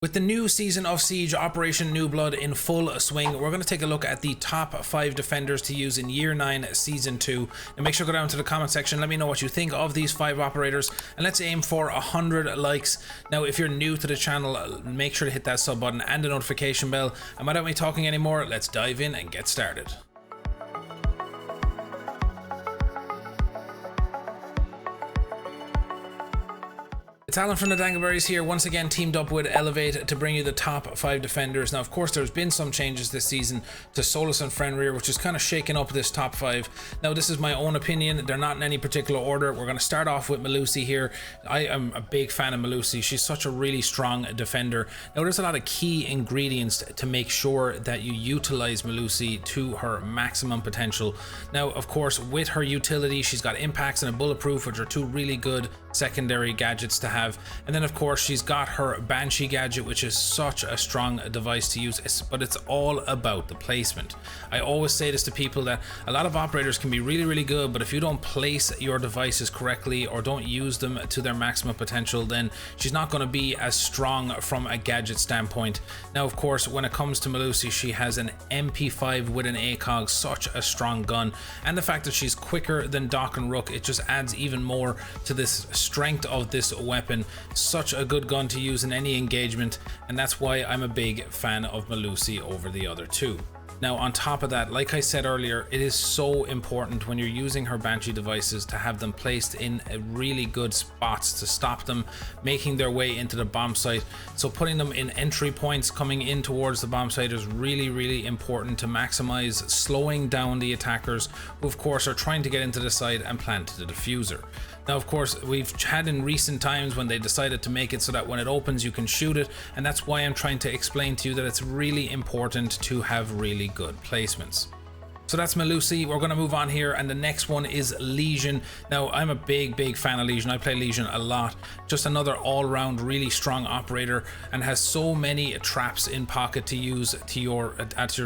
With the new season of Siege, Operation New Blood in full swing, we're going to take a look at the top 5 defenders to use in Year 9 Season 2. And make sure to go down to the comment section, let me know what you think of these 5 operators, and let's aim for 100 likes. Now, if you're new to the channel, make sure to hit that sub button and the notification bell. And without me talking anymore, let's dive in and get started. It's Alan from the Dangleberries here, once again teamed up with Elevate to bring you the top 5 defenders. Now, of course, there's been some changes this season to Solus and Fenrir, which is kind of shaking up this top 5. Now, this is my own opinion. They're not in any particular order. We're going to start off with Melusi here. I am a big fan of Melusi. She's such a really strong defender. Now, there's a lot of key ingredients to make sure that you utilize Melusi to her maximum potential. Now, of course, with her utility, she's got impacts and a bulletproof, which are 2 really good secondary gadgets to have. And then of course she's got her Banshee gadget, which is such a strong device to use, but it's all about the placement. I always say this to people, that a lot of operators can be really good, but if you don't place your devices correctly or don't use them to their maximum potential, then she's not going to be as strong from a gadget standpoint. Now, of course, when it comes to Melusi, she has an MP5 with an ACOG, such a strong gun, and the fact that she's quicker than Doc and Rook, it just adds even more to this strength of this weapon. Such a good gun to use in any engagement, and that's why I'm a big fan of Melusi over the other 2. Now, on top of that, like I said earlier, it is so important when you're using her Banshee devices to have them placed in really good spots to stop them making their way into the bomb site. So putting them in entry points coming in towards the bomb site is really important to maximize slowing down the attackers, who of course are trying to get into the site and plant the diffuser. Now, of course, we've had in recent times when they decided to make it so that when it opens you can shoot it, and that's why I'm trying to explain to you that it's really important to have really good placements. So that's Melusi. We're going to move on here, and the next one is Legion. Now, I'm a big fan of Legion. I play Legion a lot. Just another all-round really strong operator, and has so many traps in pocket to use at your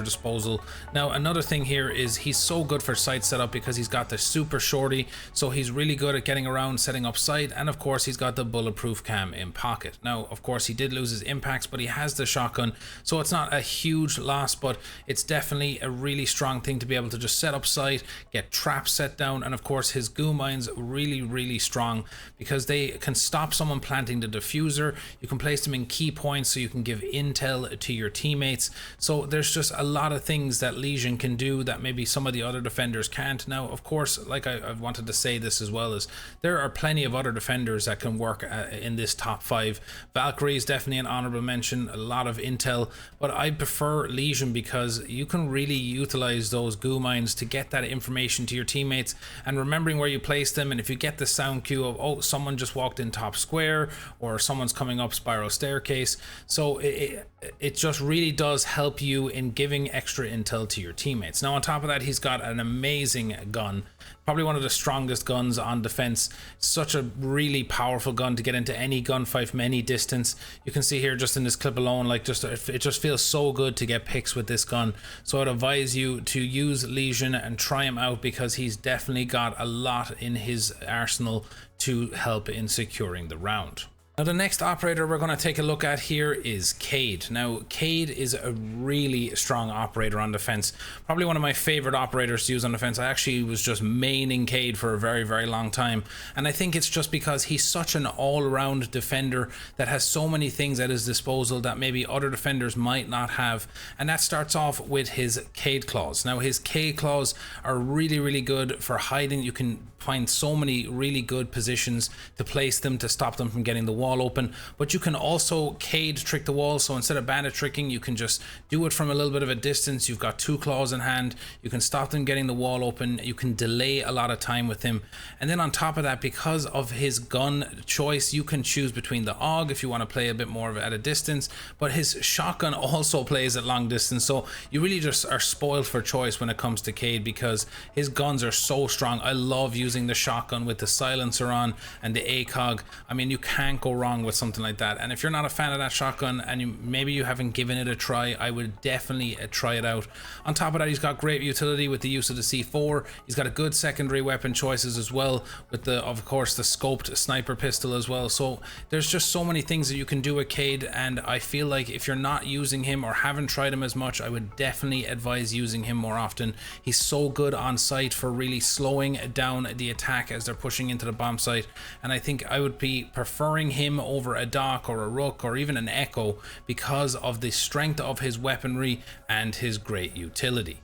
disposal. Now, another thing here is he's so good for site setup because he's got the super shorty, so he's really good at getting around, setting up site, and of course he's got the bulletproof cam in pocket. Now, of course, he did lose his impacts, but he has the shotgun, so it's not a huge loss, but it's definitely a really strong thing to be able to just set up site, get traps set down, and of course his goo mines really strong because they can stop someone planting the diffuser. You can place them in key points so you can give intel to your teammates. So there's just a lot of things that Legion can do that maybe some of the other defenders can't. Now, of course, like I've wanted to say this as well, is there are plenty of other defenders that can work in this top 5. Valkyrie is definitely an honorable mention, a lot of intel, but I prefer Legion because you can really utilize those goo mines to get that information to your teammates, and remembering where you place them. And if you get the sound cue of, oh, someone just walked in top square, or someone's coming up spiral staircase, so it just really does help you in giving extra intel to your teammates. Now, on top of that, he's got an amazing gun, probably one of the strongest guns on defense. Such a really powerful gun to get into any gunfight from any distance. You can see here just in this clip alone, like it just feels so good to get picks with this gun. So I'd advise you to use Legion and try him out, because he's definitely got a lot in his arsenal to help in securing the round. Now, the next operator we're going to take a look at here is Cade. Now, Cade is a really strong operator on defense. Probably one of my favorite operators to use on defense. I actually was just maining Cade for a very long time. And I think it's just because he's such an all-around defender that has so many things at his disposal that maybe other defenders might not have. And that starts off with his Cade claws. Now, his Cade claws are really good for hiding. You can find so many really good positions to place them to stop them from getting the wall open, but you can also Cade trick the wall. So instead of bandit tricking, you can just do it from a little bit of a distance. You've got 2 claws in hand, you can stop them getting the wall open, you can delay a lot of time with him. And then on top of that, because of his gun choice, you can choose between the AUG if you want to play a bit more of it at a distance, but his shotgun also plays at long distance. So you really just are spoiled for choice when it comes to Cade, because his guns are so strong. I love using the shotgun with the silencer on and the ACOG. I mean, you can't go wrong with something like that. And if you're not a fan of that shotgun and maybe you haven't given it a try, I would definitely try it out. On top of that, he's got great utility with the use of the C4. He's got a good secondary weapon choices as well, with the, of course, the scoped sniper pistol as well. So there's just so many things that you can do with Cade, and I feel like if you're not using him or haven't tried him as much, I would definitely advise using him more often. He's so good on site for really slowing down the attack as they're pushing into the bomb site, and I think I would be preferring him over a Doc or a Rook or even an Echo because of the strength of his weaponry and his great utility.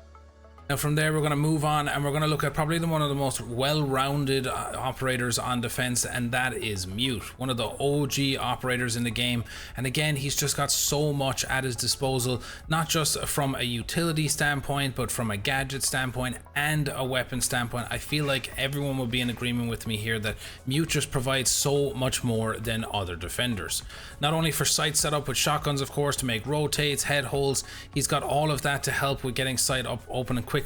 Now from there, we're going to move on and we're going to look at probably one of the most well-rounded operators on defense, and that is Mute, one of the OG operators in the game. And again, he's just got so much at his disposal, not just from a utility standpoint, but from a gadget standpoint and a weapon standpoint. I feel like everyone will be in agreement with me here that Mute just provides so much more than other defenders. Not only for sight setup with shotguns, of course, to make rotates, head holes, he's got all of that to help with getting sight up open and quick.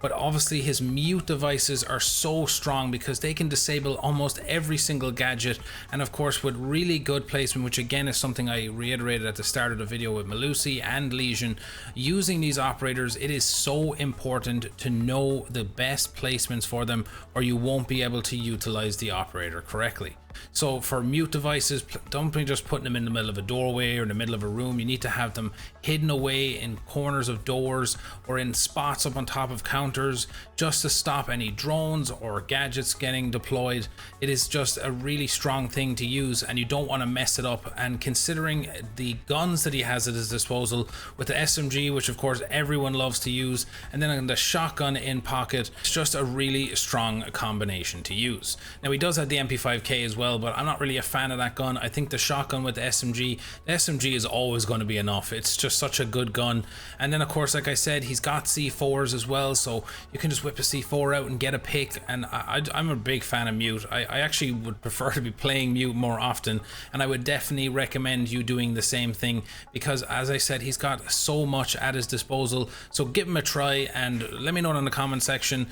But obviously his Mute devices are so strong because they can disable almost every single gadget, and of course with really good placement, which again is something I reiterated at the start of the video with Melusi and Legion. Using these operators, it is so important to know the best placements for them, or you won't be able to utilize the operator correctly. So for Mute devices, don't be just putting them in the middle of a doorway or in the middle of a room. You need to have them hidden away in corners of doors or in spots up on top of counters, just to stop any drones or gadgets getting deployed. It is just a really strong thing to use, and you don't want to mess it up. And considering the guns that he has at his disposal with the SMG, which of course everyone loves to use, and then the shotgun in pocket, it's just a really strong combination to use. Now he does have the MP5K as well, but I'm not really a fan of that gun. I think the shotgun with the SMG is always going to be enough. It's just such a good gun. And then of course, like I said, he's got C4s as well, so you can just whip a C4 out and get a pick. And I'm a big fan of Mute. I actually would prefer to be playing Mute more often, and I would definitely recommend you doing the same thing because, as I said, he's got so much at his disposal. So give him a try and let me know in the comment section,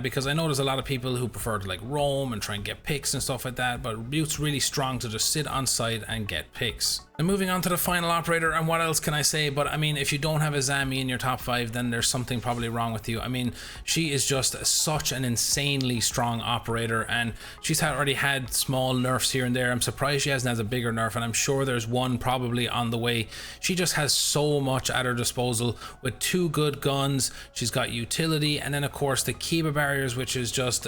because I know there's a lot of people who prefer to like roam and try and get picks and stuff like that, but Mute's really strong to just sit on site and get picks. And moving on to the final operator, and what else can I say? But I mean, if you don't have a Aami in your top 5, then there's something probably wrong with you. I mean, she is just such an insanely strong operator, and she's already had small nerfs here and there. I'm surprised she hasn't had a bigger nerf, and I'm sure there's one probably on the way. She just has so much at her disposal with 2 good guns. She's got utility, and then of course the Kiba barriers, which is just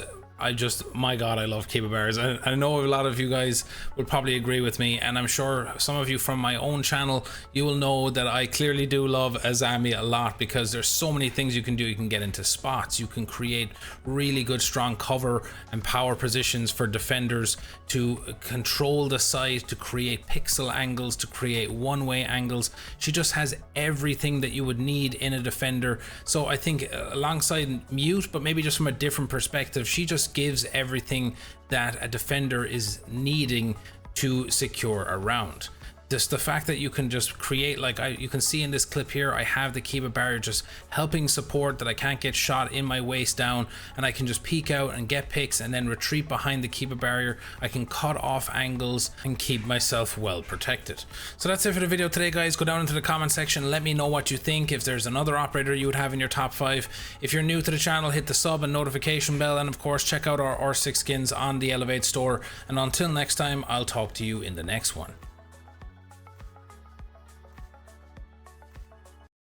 my god, I love Kiba barriers. I know a lot of you guys would probably agree with me, and I'm sure some of you from my own channel, you will know that I clearly do love Aami a lot because there's so many things you can do. You can get into spots, you can create really good strong cover and power positions for defenders to control the site, to create pixel angles, to create one-way angles. She just has everything that you would need in a defender. So I think alongside Mute, but maybe just from a different perspective, she just gives everything that a defender is needing to secure a round. Just the fact that you can just create, like you can see in this clip here, I have the Kiba barrier just helping support that I can't get shot in my waist down, and I can just peek out and get picks and then retreat behind the Kiba barrier. I can cut off angles and keep myself well protected. So that's it for the video today, guys. Go down into the comment section, let me know what you think. If there's another operator you would have in your top 5. If you're new to the channel, hit the sub and notification bell, and of course check out our R6 skins on the Elevate store. And until next time, I'll talk to you in the next one.